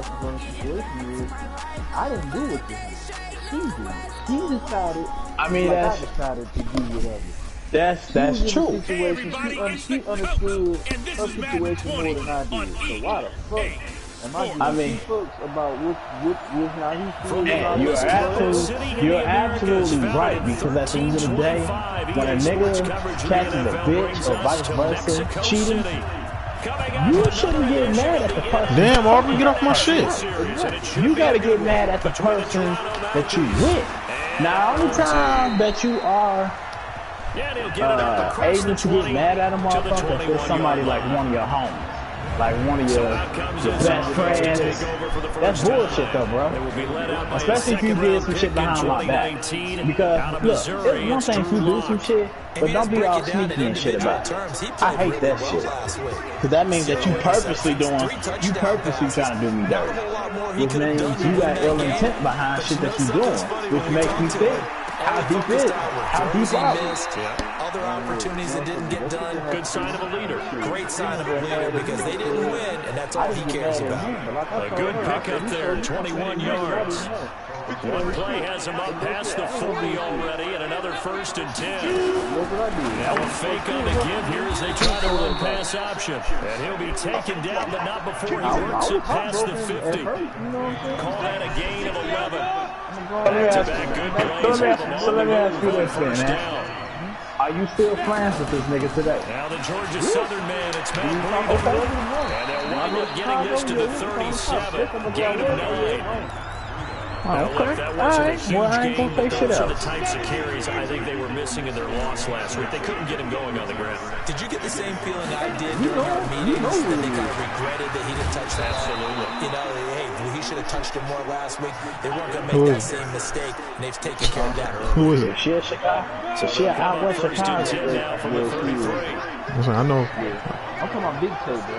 from the situation is, I didn't do it to him. She did. She decided. I mean, like I decided to do whatever. That's true. She understood her situation more than I did. So why the fuck am I giving fucks about what how he feels about you're absolutely right, because at the end of the day, when a nigga catches a bitch or vice versa cheating, you shouldn't get mad at the person. Damn, Aubrey, get off my shit. You gotta get mad at the person that you with. Now, only time that you are able to get mad at a motherfucker if it's somebody like one of your homies. Like one of your best friends. That's bullshit though, bro. Especially if you did some shit behind my back. Because, look, it's one thing if you do some shit, but don't be all sneaky and shit about it. I hate that shit. Because that means that you purposely trying to do me dirty. Which means you got ill intent behind shit that you doing. Which makes me think, how deep is it? How deep are we? Other opportunities that didn't get done. Good sign of a leader. Great sign of a leader, because they didn't win, and that's all he cares about. A good pickup there, 21 yards. One play has him up past the 40 already, and another 1st and 10. Now a fake on the give here as they try to run pass option. And he'll be taken down, but not before he works it past the 50. Call that a gain of 11. Back-to-back good plays. So let me ask you this thing, man. Are you still friends with this nigga today? Now the Georgia Southern man, it's Matt Breeden. And they'll wind up getting this to the 37. Gain of 9. Okay. Alright. Well, I ain't gonna say shit Those are else. the types of carries I think they were missing in their loss last week. They couldn't get him going on the ground. Did you get the same feeling I did during our meetings that they kind of regretted that he didn't touch that? Absolutely. You know, hey, he should have touched him more last week. They weren't going to make that same mistake, and they've taken care of that. Who is it? She a Chicago. So she out West Chicago. Now from the 33. Listen, I know. I'm talking about big toe, bro.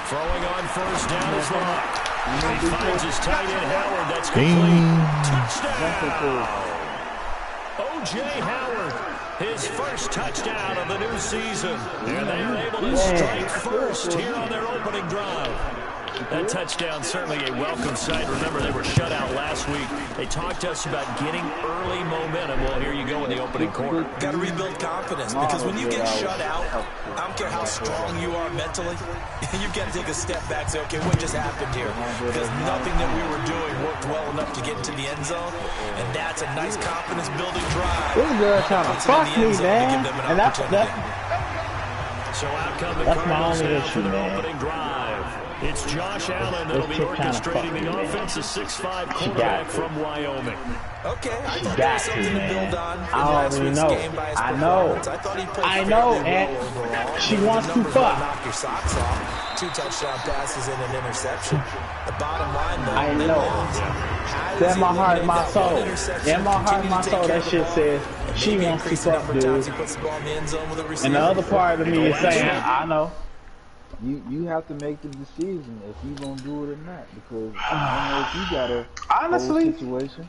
Throwing on 1st down is Locke. He finds his tight end Howard. That's complete. Touchdown. O.J. Howard, his first touchdown of the new season. And they are able to strike first here on their opening drive. That touchdown certainly a welcome sight. Remember, they were shut out last week. They talked to us about getting early momentum. Well, here you go in the opening quarter. Got to rebuild confidence, because when you get shut out, I don't care how strong you are mentally, you've got to take a step back and say, okay, what just happened here? Because nothing that we were doing worked well enough to get into the end zone, and that's a nice confidence-building drive. This girl trying to fuck me, man. And that's So out come the Cardinals now for their opening drive. It's Josh Allen that'll be orchestrating the offense, a 6'5" quarterback from Wyoming. Okay, I thought there was something to build on in last week's game by his performance. I thought he played and overall. she wants to fuck. Knock your socks off. 2 touchdown passes and an interception. The bottom line, though, I know. That my heart and my soul. In my heart and my soul, that shit says she wants to fuck, dude. And the other part of me is saying, I know. You have to make the decision if you gonna do it or not, because I don't know if you got a honestly situation.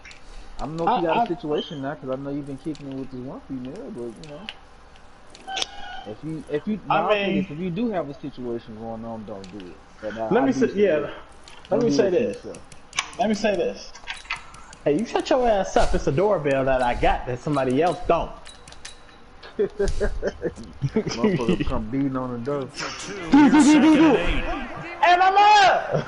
I don't know if you got a situation now, because I know you've been kicking it with this one female, but you know, if you do have a situation going on, don't do it. But let me say this. Let me say this. Hey, you shut your ass up. It's a doorbell that I got that somebody else don't. Motherfucker come beating on the door. And I'm up!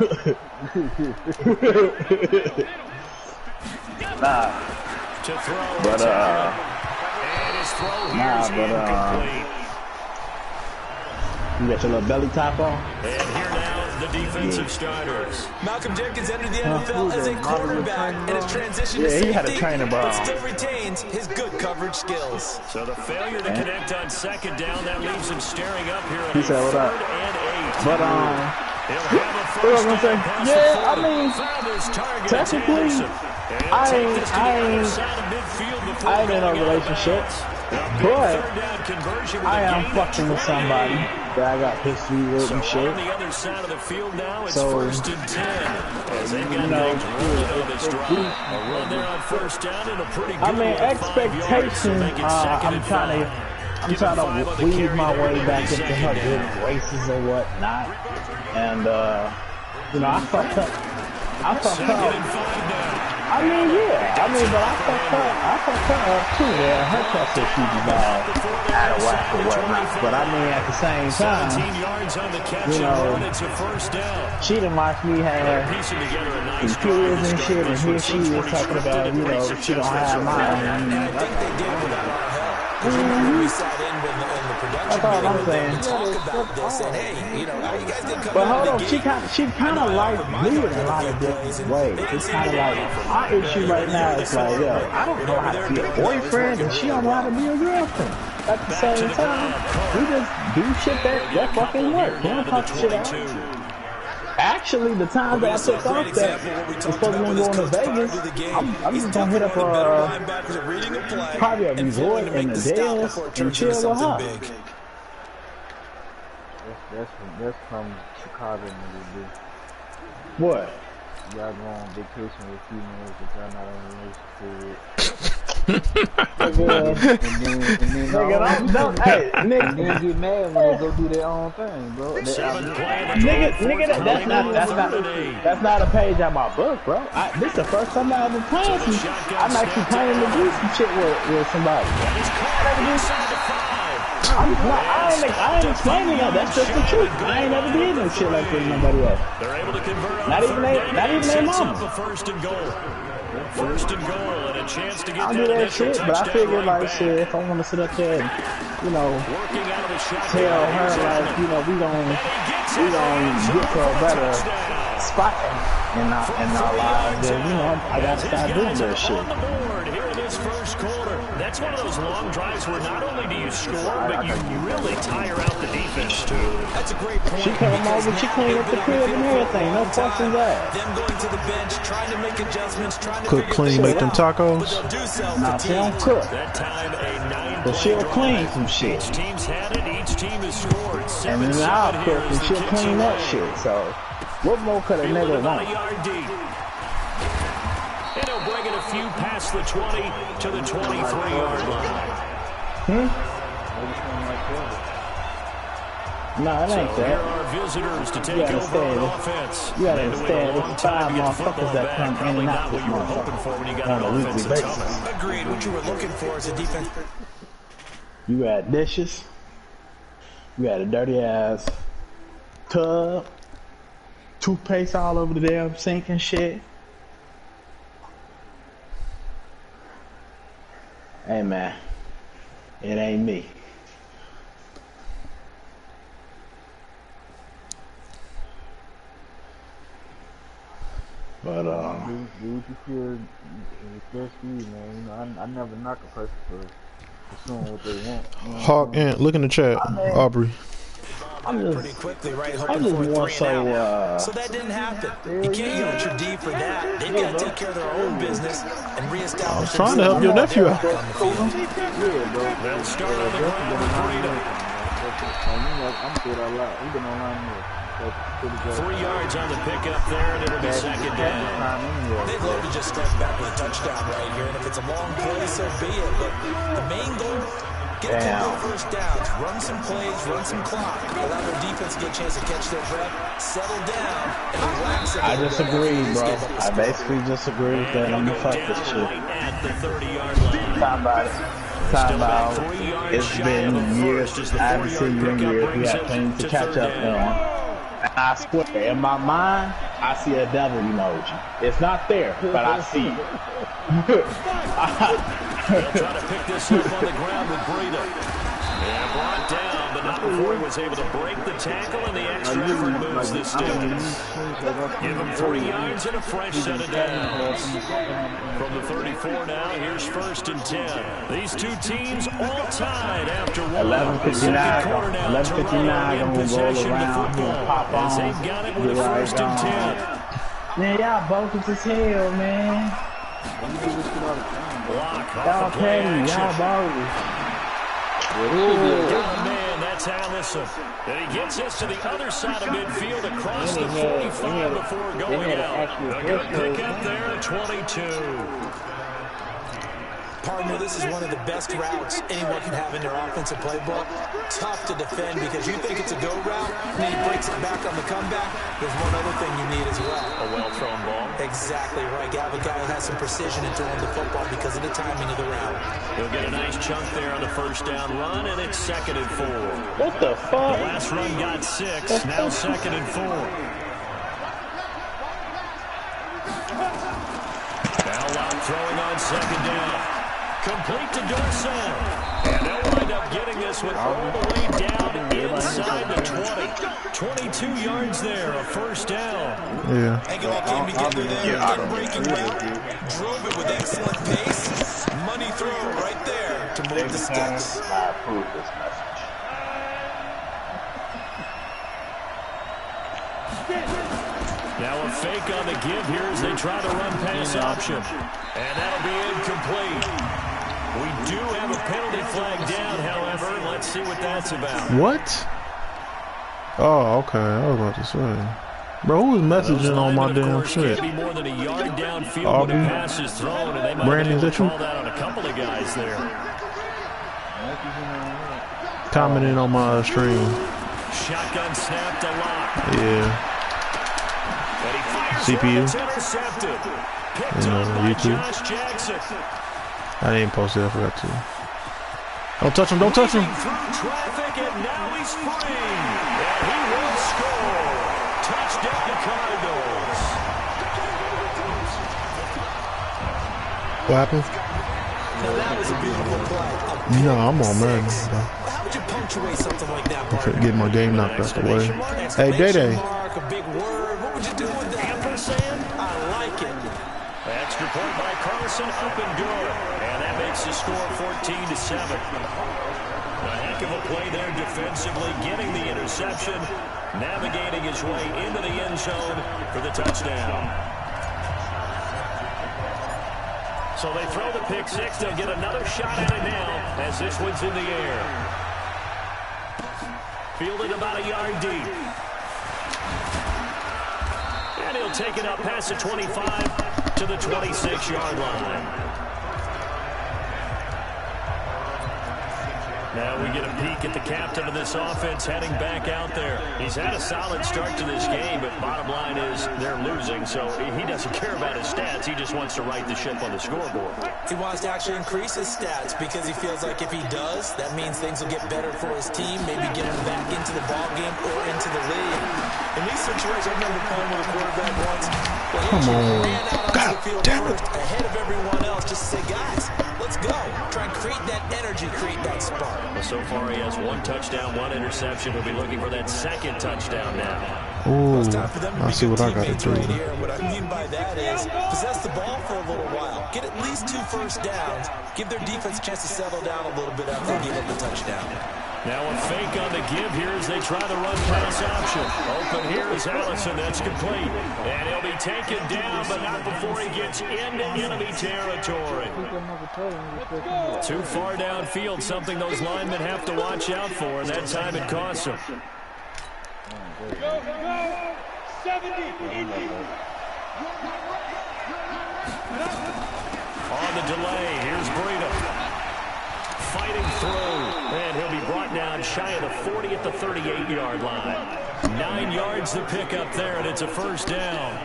You got your little belly top on? And here now, the defensive starters. Malcolm Jenkins entered the NFL as a quarterback and has transitioned to safety, he had a trainer, bro. but still retains his good coverage skills. So the failure to connect on 2nd down, that leaves him staring up here at he said, what up? 3rd and 8. But, he'll have a what was I first gonna say? down pass Yeah, to I 40. mean, Found his target, technically, I ain't in no relationship, but I am fucking with somebody that I got history with and shit. On the other side of the field now, it's So, 1st and 10. As they've got things rolling on this drive. A run there on 1st down and a pretty good I mean, expectations, I'm trying to I'm trying to weave my way back into her good graces or whatnot. And, you know, I fucked up. I mean, yeah. I mean, but I fucked her up too, man. Her trust issues is all out of whack or whatnot. But I mean, at the same time, you know, she done watched me have some kids and shit, and here she is talking about, you know, she don't have mine. That's all I'm saying. But hold on, she kind of like me in a lot of different ways. It's kind of like, our issue right now is like, yo, I don't know how to be a boyfriend, and she don't know how to be a girlfriend. At the same time, we just do shit that fucking work. We don't talk shit out. Actually, the time that I took off that was supposed to be going to Vegas, I'm just gonna hit up probably a resort in the Dells and chill with her. That's from Chicago, nigga. What? Y'all go on vacation with females that y'all not in a relationship with. and then get mad when they go do their own thing, bro. That's not a page out my book, bro. This is the first time I ever planned some. I'm actually planning to do some shit with somebody. I ain't explaining that. That's just the truth. I ain't never did no shit like this with nobody else. Not even their mama. First and goal and a chance to get I'll do that shit, but I figure like shit, if I want to sit up there and, you know, tell her like, you know, we gonna get to a better spot in our lives, then, you know, I gotta start doing that shit. First quarter. That's one of those long drives where not only do you score, but you really tire out the defense too. That's a great point. She came over, she cleaned up the crib and everything. No questions asked. Them going to the bench, trying to make adjustments, trying to cook, clean, make them tacos. Nah, she don't cook. That time a 9. But she'll clean some shit. Each team's had it. Each team has scored. And then I'll cook and she'll clean that shit. So what more could a nigga want? And he'll bring it a few past the 20 to the 23-yard line. No, it ain't that. Here are visitors to take over on offense. You gotta understand, it's 5 motherfuckers that come in and out this motherfucker on a weekly basis. Agreed. What you were looking for as a defense. You got dishes. You got a dirty ass tub. Toothpaste all over the damn sink and shit. Hey man, it ain't me. But do what you feel is best for you, man. You know, I never knock a person for pursuing what they want. You know Hawk Ant, look in the chat, Aubrey. I'm just more so so that didn't happen. You can't yell at your D for that. They've got to take care of their own business and reestablish. I was trying to help your nephew out. They'll start on the ground with freedom. I'm good all out. We've been online here. 3 yards on the pickup there, and it'll be second down. They'd love to just strike back with a touchdown right here, and if it's a long play, so be it. But the main goal, get a couple of first downs, run some plays, run some clock, allow their defense to get a chance to catch their breath, settle down, and relax. I disagree, bro. I basically disagree with that. I'm gonna fuck this shit. At the 30-yard line. Talk about it. Talk about it's been years. I haven't seen you in years. We have things to catch up on. And I swear, in my mind, I see a devil emoji. It's not there, but I see it. They'll try to pick this up on the ground with Breida. And brought down, but not before he was able to break the tackle, and the extra effort moves this distance. Give him 3 yards and a fresh set of downs. From the 34 now, here's 1st and 10. These two teams all tied after one. 11:59 gonna roll around here, pop on. They've got it with a 1st and 10. Man, y'all bogus as hell, man. Y'all petty, y'all bogus. Man, that's Allison. And he gets us to the other side of midfield across the 45 before going out. A good pick up there at 22. partner, this is one of the best routes anyone can have in their offensive playbook. Tough to defend because you think it's a go route, and then he breaks it back on the comeback. There's one other thing you need as well. A well-thrown ball. Exactly right. You have a guy who has some precision in throwing the football because of the timing of the route. He'll get a nice chunk there on the first down run, and it's 2nd and 4. What the fuck? The last run got 6, now 2nd and 4. Throwing on 2nd down. Complete to Dorsett. And they'll wind up getting this one all the way down inside the 20. 22 yards there, a first down. Yeah. They all came together there. Breaking route. Drove it with excellent pace. Money throw right there to move the sticks. I approve this message. Now a fake on the give here as they try to run pass option. And that'll be incomplete. We do have a penalty flag down, however. Let's see what that's about. What? Oh, okay. I was about to say. Bro, who was messaging on my damn shit? Be more than a yard downfield when a pass is thrown, and they might Brandon, be able to you? call that on a couple of guys there. Commenting on my stream. Shotgun snap to Lock. Yeah. CPU. YouTube. I didn't post it. I forgot to. Don't touch him. Don't touch him. Traffic, and now he's free. And he will score. Touchdown Cardinals. What happened? Now that was a beautiful play. No, I'm on Madden. How would you punctuate something like that, partner? Get my game knocked out the way. Hey, Day-Day. A big word. What would you do with that? Ampersand? I like it. Extra point by Carlson, up and good. And that makes the score 14-7. A heck of a play there defensively, getting the interception, navigating his way into the end zone for the touchdown. So they throw the pick six. They'll get another shot at it now as this one's in the air. Fielded about a yard deep. And he'll take it up past the 25 to the 26-yard line. Now we get a peek at the captain of this offense heading back out there. He's had a solid start to this game, but bottom line is they're losing, so he doesn't care about his stats. He just wants to right the ship on the scoreboard. He wants to actually increase his stats because he feels like if he does, that means things will get better for his team, maybe get him back into the ball game or into the league. In these situations, I remember playing with a quarterback once. Come on. God damn it. Ahead of everyone else, just to say, guys, let's go. Try and create that energy, create that spark. Well, so far he has 1 touchdown, 1 interception. He'll be looking for that 2nd touchdown now. Ooh, I see what I got to do. Right here. What I mean by that is possess the ball for a little while. Get at least 2 first downs. Give their defense a chance to settle down a little bit after they give up the touchdown. Now a fake on the give here as they try to run pass option. Open here is Allison. That's complete. And he'll be taken down, but not before he gets into enemy territory. Too far downfield, something those linemen have to watch out for, and that time it costs them. Go, 70, On the delay, here's Breida. Fighting through, and he'll be brought down shy of the 40 at the 38-yard line. 9 yards to pick up there, and it's a first down.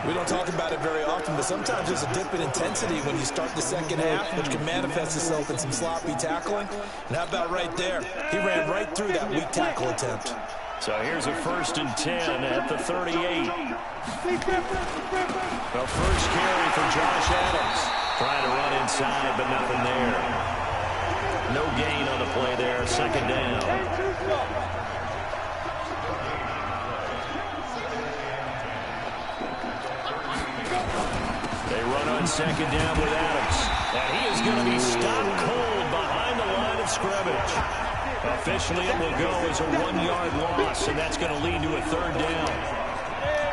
We don't talk about it very often, but sometimes there's a dip in intensity when you start the second half, which can manifest itself in some sloppy tackling. And how about right there? He ran right through that weak tackle attempt. So here's a 1st and 10 at the 38. The first carry for Josh Adams. Trying to run inside, but nothing there. No gain on the play there, 2nd down. They run on 2nd down with Adams. And he is going to be stopped cold behind the line of scrimmage. Officially, it will go as a 1-yard loss, and that's going to lead to a 3rd down.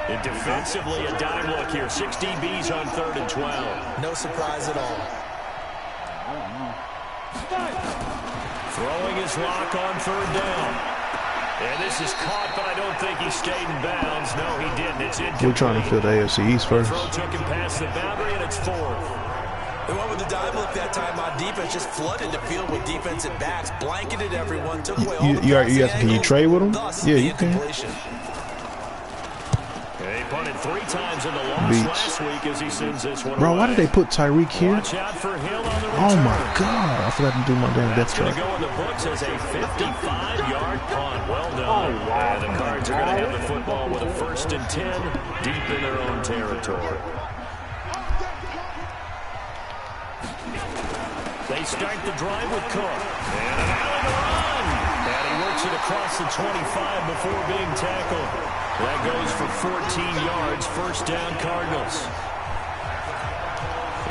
And defensively, a dime look here. 6 DBs on 3rd and 12. No surprise at all. Throwing his Lock on 3rd down. And this is caught, but I don't think he stayed in bounds. No, he didn't. It's incomplete. We're trying to fill the AFC East first. The throw took him past the boundary, and it's 4th. They went with the dive look that time on defense, just flooded the field with defensive backs, blanketed everyone, took away all the passing Can you trade with them? Yeah, you can. He punted 3 times in the loss last week as he sends this one Bro, away. why did they put Tyreek here? Watch out for Hill on the return. Oh my God, I forgot to do my damn depth chart. That's going to go in the books as a 55-yard punt. Well done. And the Cards are going to have the football with a 1st and 10 deep in their own territory. They start the drive with Cook. And an alley to run. And he works it across the 25 before being tackled. That goes for 14 yards. 1st down, Cardinals.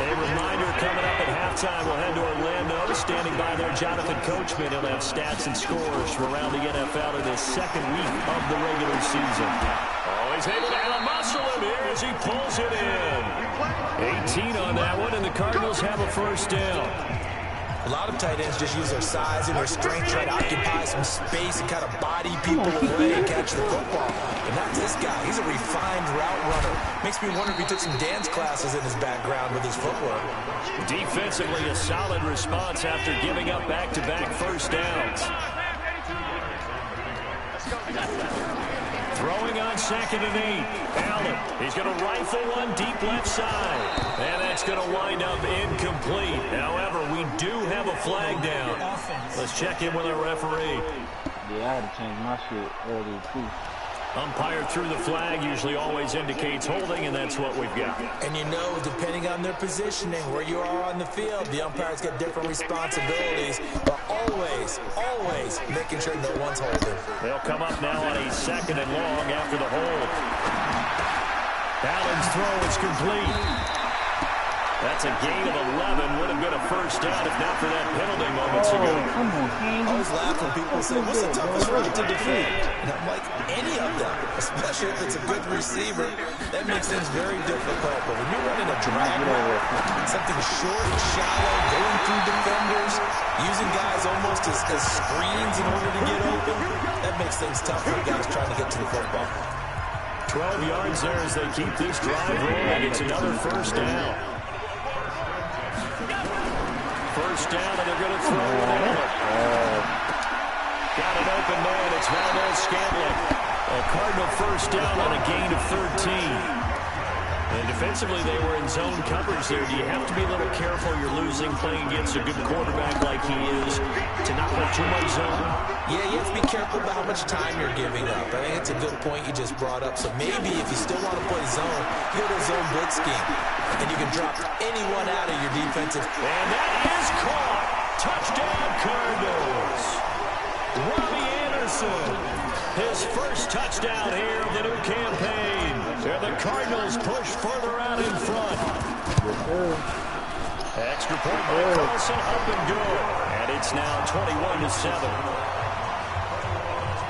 A reminder coming up at halftime. We'll head to Orlando. Standing by there, Jonathan Coachman. He'll have stats and scores from around the NFL in his 2nd week of the regular season. Oh, he's able to muscle him here as he pulls it in. 18 on that one, and the Cardinals have a 1st down. A lot of tight ends just use their size and their strength, try to occupy some space and kind of body people away and catch the football. But not this guy. He's a refined route runner. Makes me wonder if he took some dance classes in his background with his footwork. Defensively, a solid response after giving up back-to-back 1st downs. Throwing on 2nd and 8. Allen, he's going to rifle one deep left side. And that's going to wind up incomplete. However, we do have a flag down. Let's check in with our referee. Yeah, I had to change my shit earlier, too. Umpire through the flag usually always indicates holding, and that's what we've got. And you know, depending on their positioning, where you are on the field, the umpires get different responsibilities, but always, always making sure no one's holding. They'll come up now on a 2nd and long after the hold. Allen's throw is complete. That's a gain of 11. Would have been a 1st down if not for that penalty moments ago. I always laugh when people say, what's the toughest route to defend? And I'm like, any of them, especially if it's a good receiver. That makes things very difficult. But when you're running a drag route, something short, shallow, going through defenders, using guys almost as screens in order to get open, that makes things tough for guys trying to get to the football. 12 yards there as they keep this drive rolling. It's another 1st down. 1st down, and they're going to throw it in. Got an open man. It's Valdez-Scantling. A Cardinal 1st down on a gain of 13. And defensively, they were in zone coverage there. Do you have to be a little careful? You're losing playing against a good quarterback like he is to not play too much zone? Yeah, you have to be careful about how much time you're giving up. I think it's a good point you just brought up. So maybe if you still want to play zone, go to a zone blitz scheme. And you can drop anyone out of your defensive. And that is caught. Touchdown, Cardinals. Robbie Anderson, his 1st touchdown here of the new campaign. And the Cardinals push further out in front. Extra point by Carlson, up and good. And it's now 21-7.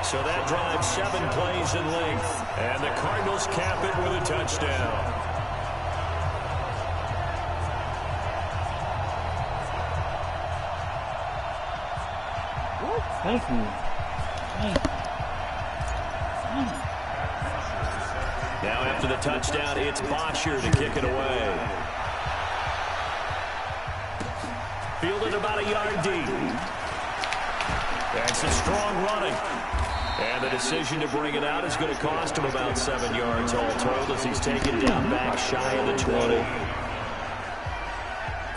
So that drives 7 plays in length. And the Cardinals cap it with a touchdown. Thank you. Now after the touchdown, it's Bosher to kick it away. Fielded about a yard deep. That's a strong running. And the decision to bring it out is going to cost him about 7 yards all told as he's taken down back shy of the 20.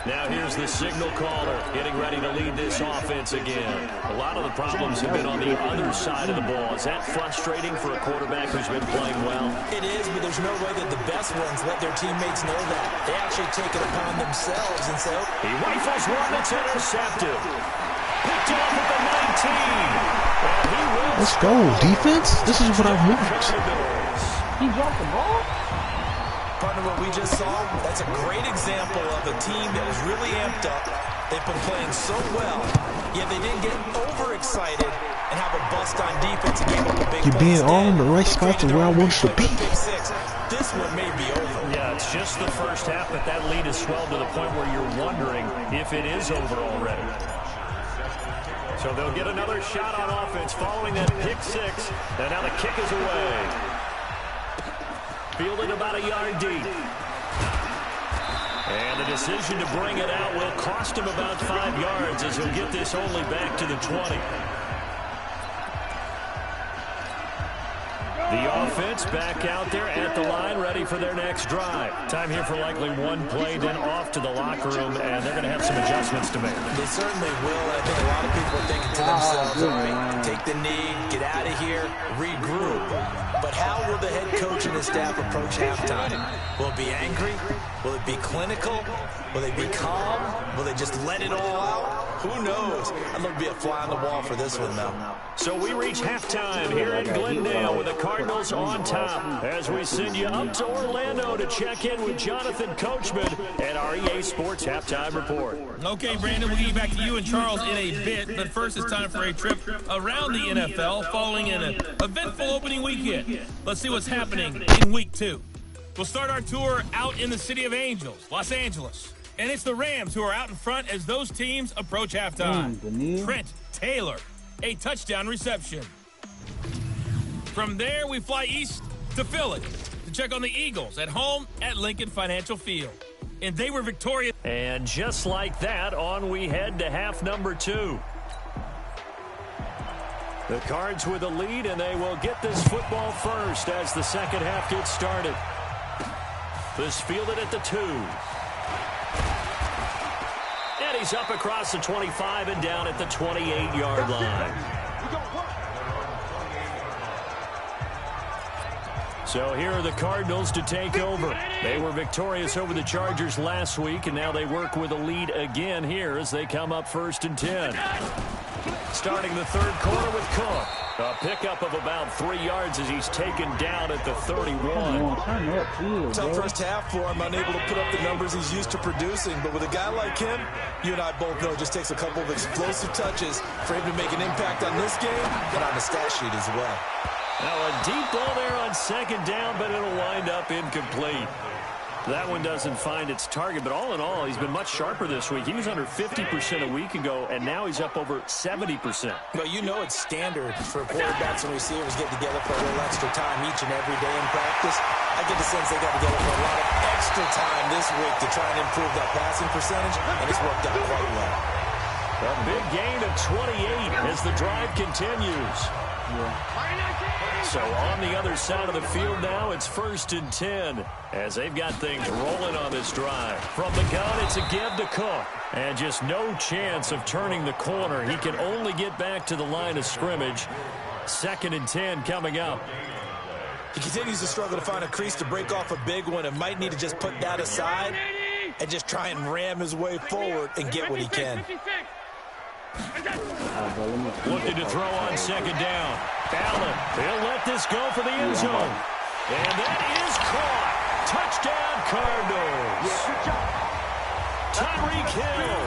Now here's the signal caller getting ready to lead this offense again. A lot of the problems have been on the other side of the ball. Is that frustrating for a quarterback who's been playing well? It is, but there's no way that the best ones let their teammates know that. They actually take it upon themselves and say, he rifles one that's intercepted. Picked off at the 19. And he will. Let's go, defense. This is what I want. He dropped the ball? Partner, what we just saw, that's a great example of a team that was really amped up. They've been playing so well, yet they didn't get overexcited and have a bust on defense and gave up a big play. You're being all in the right spots of where I want you to be. This one may be over. Yeah, it's just the first half, but that lead has swelled to the point where you're wondering if it is over already. So they'll get another shot on offense following that pick 6, and now the kick is away. Fielded about a yard deep. And the decision to bring it out will cost him about 5 yards as he'll get this only back to the 20. The offense back out there at the line, ready for their next drive. Time here for likely one play, then off to the locker room, and they're going to have some adjustments to make. They certainly will. I think a lot of people are thinking to themselves, all right, take the knee, get out of here, regroup. But how will the head coach and his staff approach halftime? Will it be angry? Will it be clinical? Will they be calm? Will they just let it all out? Who knows? I'd love to be a fly on the wall for this one, though. So we reach halftime here in Glendale with the Cardinals on top as we send you up to Orlando to check in with Jonathan Coachman at our EA Sports Halftime Report. Okay, Brandon, we'll get back to you and Charles in a bit, but first it's time for a trip around the NFL following an eventful opening weekend. Let's see what's happening in Week 2. We'll start our tour out in the City of Angels, Los Angeles. And it's the Rams who are out in front as those teams approach halftime. Trent Taylor, a touchdown reception. From there, we fly east to Philly to check on the Eagles at home at Lincoln Financial Field. And they were victorious. And just like that, on we head to half number 2. The Cards with a lead, and they will get this football first as the second half gets started. This fielded at the 2. And he's up across the 25 and down at the 28-yard line. So here are the Cardinals to take over. They were victorious over the Chargers last week, and now they work with a lead again here as they come up 1st and 10. Starting the third quarter with Cook. A pickup of about 3 yards as he's taken down at the 31. Tough first half for him, unable to put up the numbers he's used to producing. But with a guy like him, you and I both know it just takes a couple of explosive touches for him to make an impact on this game and on the stat sheet as well. Now a deep ball there on second down, but it'll wind up incomplete. That one doesn't find its target, but all in all, he's been much sharper this week. He was under 50% a week ago, and now he's up over 70%. Well, you know it's standard for quarterbacks and receivers get together for a little extra time each and every day in practice. I get the sense they got together for a lot of extra time this week to try and improve that passing percentage, and it's worked out quite well. A big gain of 28 as the drive continues. So on the other side of the field now, it's 1st and 10 as they've got things rolling on this drive. From the gun, it's a give to Cook. And just no chance of turning the corner. He can only get back to the line of scrimmage. 2nd and 10 coming up. He continues to struggle to find a crease to break off a big one and might need to just put that aside and just try and ram his way forward and get what he can. Looking to throw on second down. Allen, he'll let this go for the end zone. And that is caught. Touchdown, Cardinals. Tyreek Hill,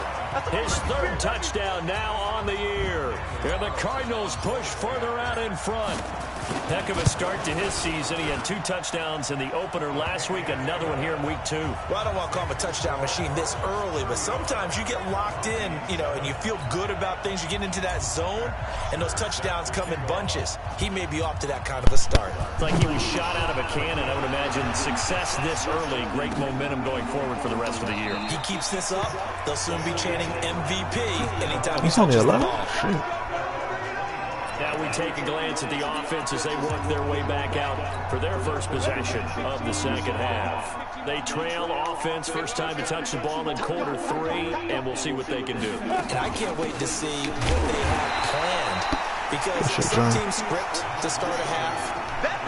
his 3rd touchdown now on the year. And the Cardinals push further out in front. Heck of a start to his season. He had 2 touchdowns in the opener last week, another one here in week 2. Well, I don't want to call him a touchdown machine this early, but sometimes you get locked in, and you feel good about things. You get into that zone, and those touchdowns come in bunches. He may be off to that kind of a start. It's like he was shot out of a cannon. I would imagine success this early, great momentum going forward for the rest of the year. He keeps this up, they'll soon be chanting MVP anytime he He's only touches the 11? ball. Shit. Now we take a glance at the offense as they work their way back out for their first possession of the second half. They trail offense, first time to touch the ball in quarter 3, and we'll see what they can do. And I can't wait to see what they have planned, because some teams script to start a half.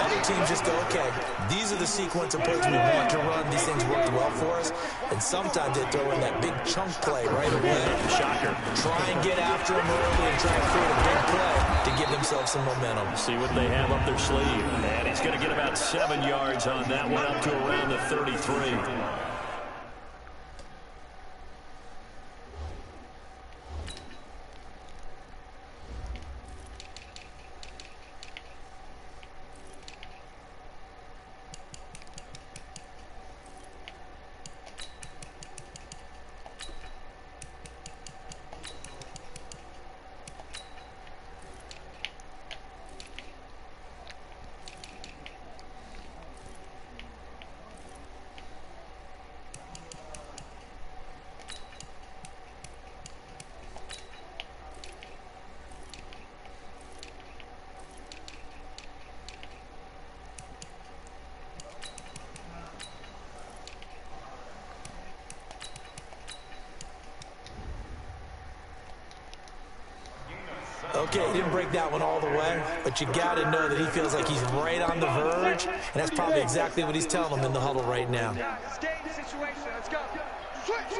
Other teams just go, okay, these are the sequence of plays we want to run. These things worked well for us. And sometimes they throw in that big chunk play right away. Shocker. Try and get after them early and try and create a big play to give themselves some momentum. See what they have up their sleeve. And he's going to get about 7 yards on that one, up to around the 33. Okay, he didn't break that one all the way, but you got to know that he feels like he's right on the verge, and that's probably exactly what he's telling them in the huddle right now. Stay in the situation. Let's go. Switch.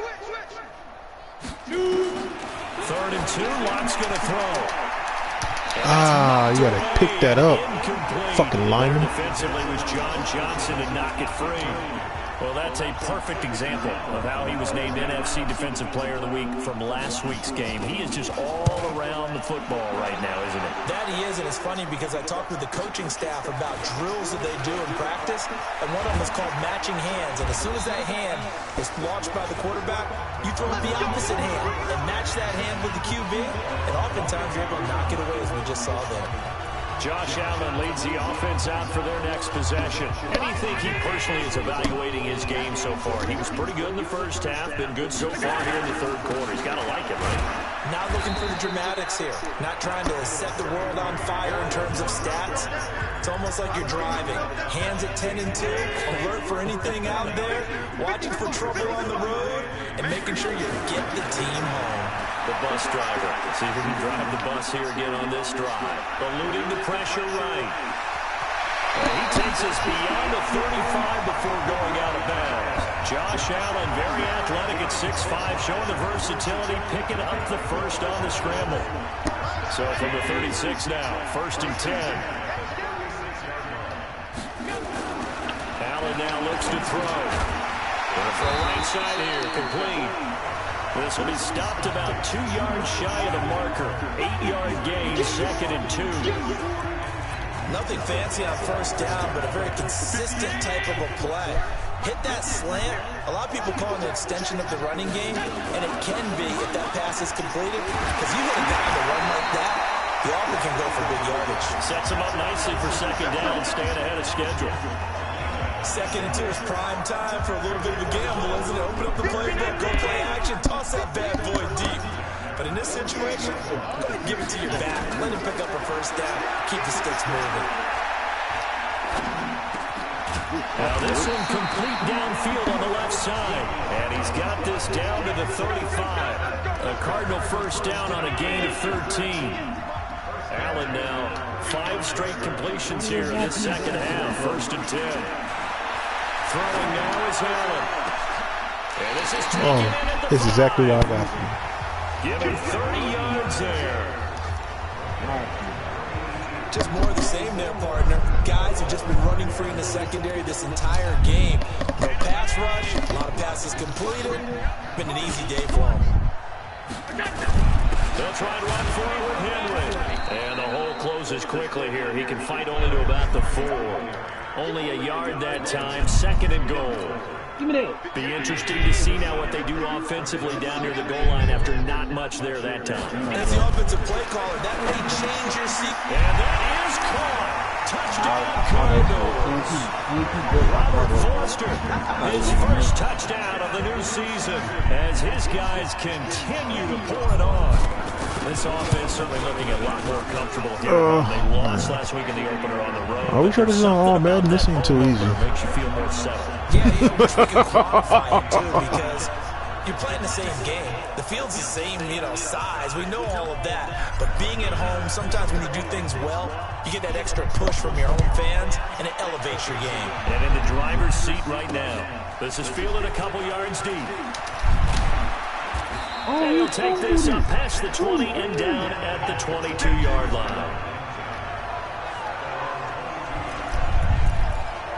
3rd and 2. Lott's going to throw. You gotta pick that up. Fucking lineman. Defensively was John Johnson to knock it free. Well, that's a perfect example of how he was named NFC Defensive Player of the Week from last week's game. He is just all around the football right now, isn't it? That he is, and it's funny because I talked with the coaching staff about drills that they do in practice, and one of them is called matching hands. And as soon as that hand is launched by the quarterback, you throw it the opposite hand and match that hand with the QB, and oftentimes you're able to knock it away, as we just saw there. Josh Allen leads the offense out for their next possession. And you think he personally is evaluating his game so far? He was pretty good in the first half, been good so far here in the 3rd quarter. He's got to like it, right? Not looking for the dramatics here. Not trying to set the world on fire in terms of stats. It's almost like you're driving. Hands at 10 and 2, alert for anything out there, watching for trouble on the road, and making sure you get the team home. The bus driver. See if he can drive the bus here again on this drive. Eluding the pressure right. And he takes us beyond the 35 before going out of bounds. Josh Allen, very athletic at 6'5", showing the versatility, picking up the first on the scramble. So from the 36 now, 1st and 10. Allen now looks to throw. Off the right side here, complete. This will be stopped about 2 yards shy of the marker. 8-yard gain, 2nd and 2. Nothing fancy on 1st down, but a very consistent type of a play. Hit that slant. A lot of people call it an extension of the running game, and it can be if that pass is completed, because you hit a guy to run like that, the offense can go for big yardage. Sets him up nicely for 2nd down, staying ahead of schedule. 2nd and 2 is prime time for a little bit of a gamble, isn't it? Open up the playbook, go play action, toss that bad boy deep. But in this situation, go ahead and give it to your back. Let him pick up a 1st down. Keep the sticks moving. Now this one complete downfield on the left side. And he's got this down to the 35. A Cardinal 1st down on a gain of 13. Allen now 5 straight completions here in this 2nd half. 1st and 10. Throwing now is Allen. And this is taken in at the 5. Exactly what I got from him. Give him 30 yards there. Just more of the same there, partner. Guys have just been running free in the secondary this entire game. No pass rush, a lot of passes completed. Been an easy day for them. They'll try and run for it with Henry. And the hole closes quickly here. He can fight only to about the 4. Only a yard that time, 2nd and goal. Give me that. Be interesting to see now what they do offensively down near the goal line after not much there that time. As the offensive play caller, that may change your seat. And that is caught. Touchdown, Cardinals. Robert Foster, his 1st touchdown of the new season as his guys continue to pour it on. This offense certainly looking a lot more comfortable here. They lost last week in the opener on the road. Are we sure this is all bad? This ain't too easy. Makes you feel more settled. Yeah, I wish we could qualify it too, because you're playing the same game. The field's the same, size. We know all of that. But being at home, sometimes when you do things well, you get that extra push from your home fans, and it elevates your game. And in the driver's seat right now. This is fielded a couple yards deep. And he'll take this up past the 20 and down at the 22-yard line.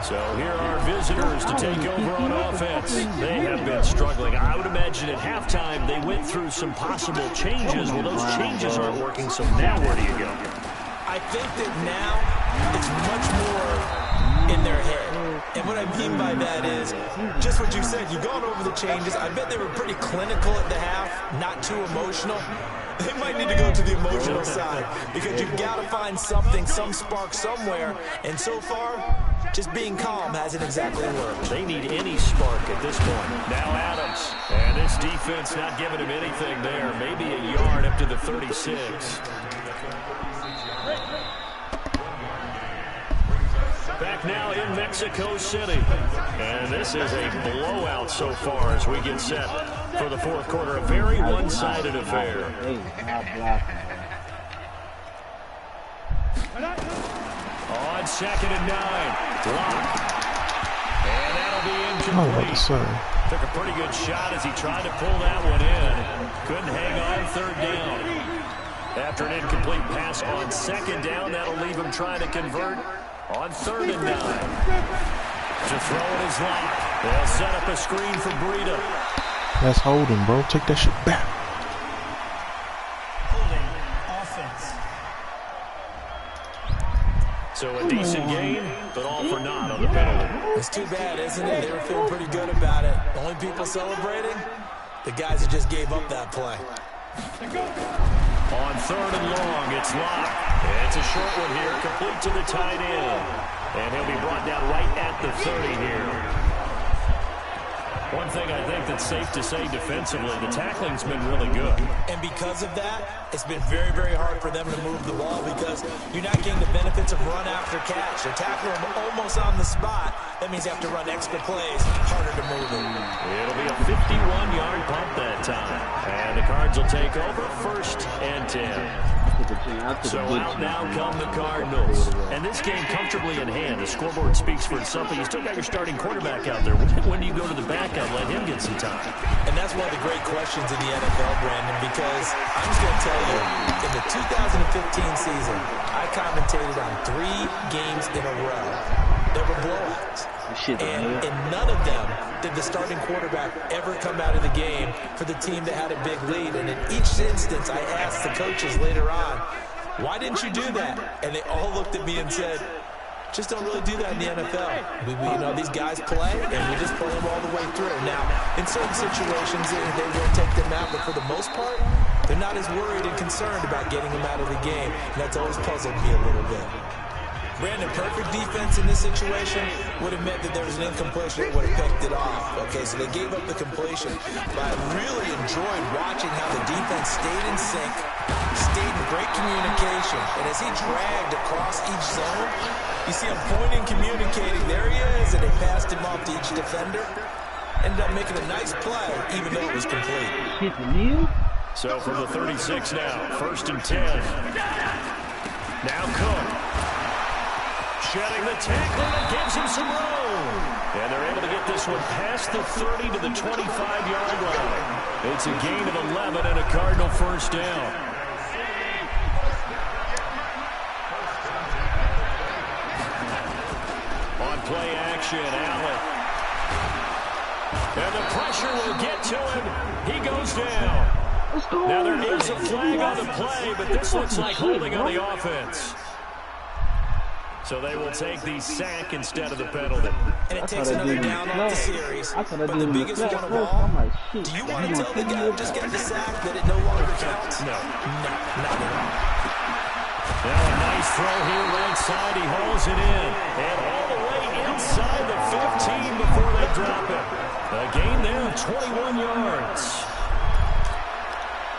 So here are visitors to take over on offense. They have been struggling. I would imagine at halftime they went through some possible changes. Well, those changes aren't working, so now where do you go? I think that now it's much more in their head. And what I mean by that is just what you said. You've gone over the changes. I bet they were pretty clinical at the half, not too emotional. They might need to go to the emotional side because you've got to find something, some spark somewhere. And so far, just being calm hasn't exactly worked. They need any spark at this point. Now Adams. And this defense not giving him anything there. Maybe a yard up to the 36. Back now in Mexico City. And this is a blowout so far as we get set for the 4th quarter. A very one-sided affair. On 2nd and 9. Blocked. And that'll be incomplete. Took a pretty good shot as he tried to pull that one in. Couldn't hang on 3rd down. After an incomplete pass on 2nd down, that'll leave him trying to convert on 3rd and 9. To throw it is locked. They'll set up a screen for Breida. That's holding, bro. Take that shit back. Holding offense. So a decent game, but all for naught on the penalty. It's too bad, isn't it? They were feeling pretty good about it. The only people celebrating? The guys who just gave up that play. On 3rd and long, it's locked. It's a short one here, complete to the tight end. And he'll be brought down right at the 30 here. One thing I think that's safe to say defensively, the tackling's been really good. And because of that, it's been very, very hard for them to move the ball because you're not getting the benefits of run after catch. They're tackling them almost on the spot. That means you have to run extra plays, harder to move them. It'll be a 51-yard punt that time. And the Cards will take over 1st and 10. So out now come the Cardinals. And this game comfortably in hand. The scoreboard speaks for itself, but you still got your starting quarterback out there. When do you go to the backup, let him get some time? And that's one of the great questions in the NFL, Brandon, because I'm just going to tell you, in the 2015 season, I commentated on 3 games in a row. There were blowouts. And in none of them did the starting quarterback ever come out of the game for the team that had a big lead. And in each instance, I asked the coaches later on, why didn't you do that? And they all looked at me and said, just don't really do that in the NFL. We you know, these guys play, and we just play them all the way through. Now, in certain situations, they will take them out, but for the most part, they're not as worried and concerned about getting them out of the game. And that's always puzzled me a little bit. Brandon, perfect defense in this situation would have meant that there was an incompletion that would have picked it off. Okay, so they gave up the completion. But I really enjoyed watching how the defense stayed in sync, stayed in great communication. And as he dragged across each zone, you see him pointing, communicating. There he is, and they passed him off to each defender. Ended up making a nice play, even though it was complete. Hit the knee. So from the 36 now, 1st and 10. Now Cook. Shedding the tackle that gives him some room. And they're able to get this one past the 30 to the 25-yard line. It's a gain of 11 and a Cardinal 1st down. On play action, Allen. And the pressure will get to him. He goes down. Now there is a flag on the play, but this looks like holding on the offense. So they will take the sack instead of the penalty. And it takes another down off the series. But the biggest one of all, do you want to tell the guy who just got the sack that it no longer counts? No. No, not at all. Now a nice throw here right side. He hauls it in. And all the way inside the 15 before they drop it. A gain there of 21 yards.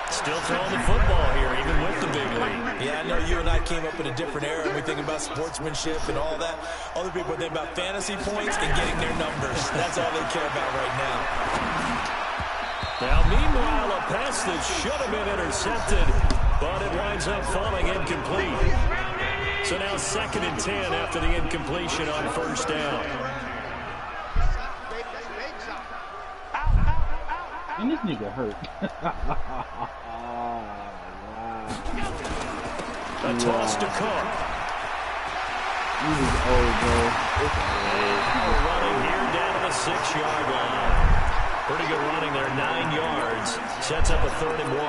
Still throwing the football here, even with the big lead. Yeah, I know you and I came up in a different era, and we think about sportsmanship and all that. Other people think about fantasy points and getting their numbers. That's all they care about right now. Now, meanwhile, a pass that should have been intercepted, but it winds up falling incomplete. So now 2nd and 10 after the incompletion on 1st down. And this nigga hurt. A toss to Cook. He was old, bro. Running here down to the 6-yard line. Pretty good running there, 9 yards. Sets up a 3rd and 1.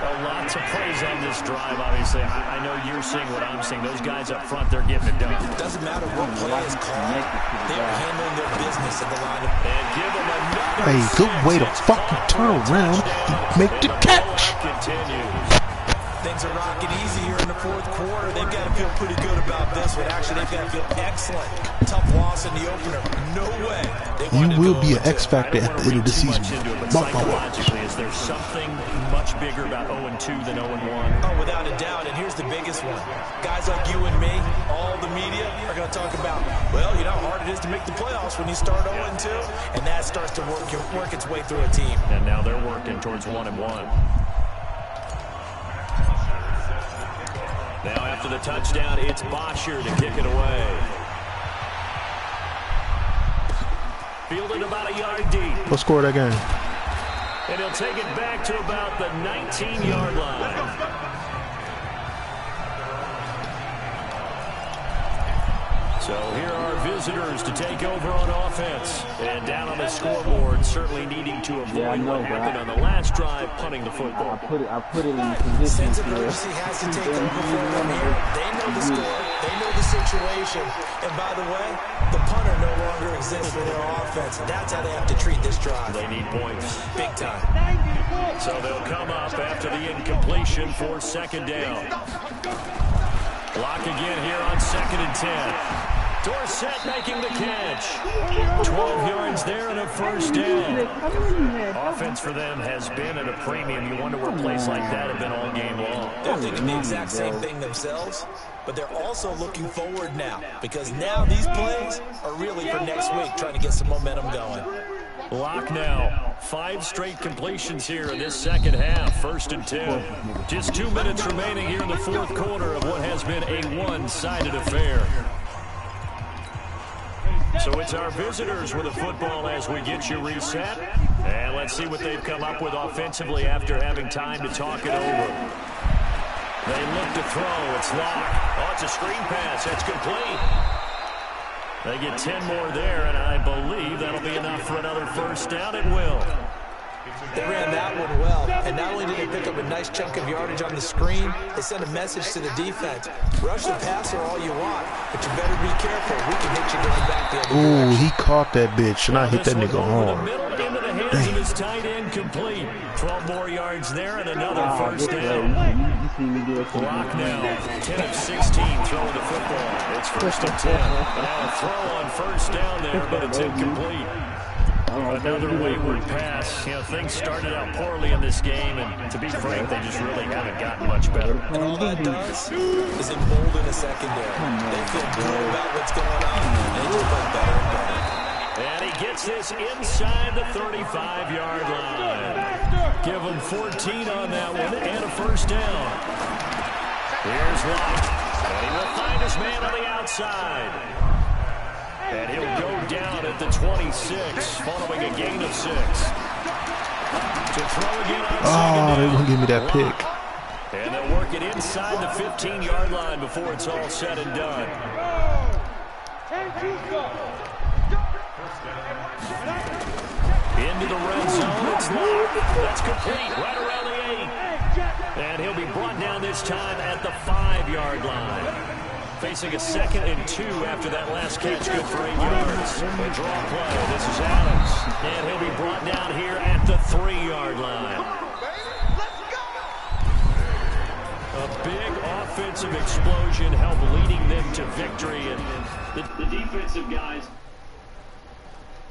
A lot to praise on this drive, obviously. I know you're seeing what I'm seeing. Those guys up front, they're getting it done. It doesn't matter what play is called. They are handling their business at the line of... And give them another Hey, good way to fucking turn around and make the catch. Continues. Things are rocking easy here in the 4th quarter. They've got to feel pretty good about this one. Actually, they've got to feel excellent. Tough loss in the opener. No way. You will be an X factor at the end of the season. Psychologically, is there something much bigger about 0-2 than 0-1? Oh, without a doubt. And here's the biggest one. Guys like you and me, all the media, are going to talk about, well, you know how hard it is to make the playoffs when you start 0-2. And that starts to work its way through a team. And now they're working towards 1-1. after the touchdown, it's Bosher to kick it away. Fielded about a yard deep. What score that game? And he'll take it back to about the 19-yard line. So here are visitors to take over on offense. And down on the scoreboard, certainly needing to avoid what happened on the last drive, punting the football. I put it in position. Sense of urgency has to take over for them here. They know the score. They know the situation. And by the way, the punter no longer exists for their offense. That's how they have to treat this drive. They need points. Big time. So they'll come up after the incompletion for second down. Block again here on 2nd and 10. Dorsett making the catch. 12 yards there and a first down. Offense for them has been at a premium. You wonder where plays like that have been all game long. They're thinking the exact same thing themselves, but they're also looking forward now because now these plays are really for next week, trying to get some momentum going. Lock now. 5 straight completions here in this second half. 1st and 10. Just 2 minutes remaining here in the 4th quarter of what has been a one-sided affair. So it's our visitors with the football as we get you reset. And let's see what they've come up with offensively after having time to talk it over. They look to throw. It's Locke. Oh, it's a screen pass. It's complete. They get 10 more there, and I believe that'll be enough for another first down. It will. They ran that one well, and not only did they pick up a nice chunk of yardage on the screen, they sent a message to the defense. Rush the passer all you want, but you better be careful. We can hit you going back the other direction. Ooh, he caught that bitch, and I hit that nigga hard. Into the hands of his tight end, complete. 12 more yards there and another first down. Block now. 10 of 16 throwing the football. It's 1st and 10. Now a throw on first down there, but it's incomplete. Another wayward pass. You know, things started out poorly in this game, and to be frank, they just really haven't gotten much better. And all that does is embolden a secondary. They feel good about what's going on, and they just play better and better. And he gets this inside the 35-yard line. Give him 14 on that one and a first down. Here's Locke, and he will find his man on the outside. And he'll go down at the 26, following a gain of 6. To throw again on second down. They won't give me that pick. And they'll work it inside the 15-yard line before it's all said and done. Into the red zone, it's Locke. That's complete, right around the 8. And he'll be brought down this time at the 5-yard line. Facing a 2nd and 2 after that last catch, good for 8 yards. A draw play, this is Adams. And he'll be brought down here at the 3-yard line. A big offensive explosion helped leading them to victory. And the defensive guys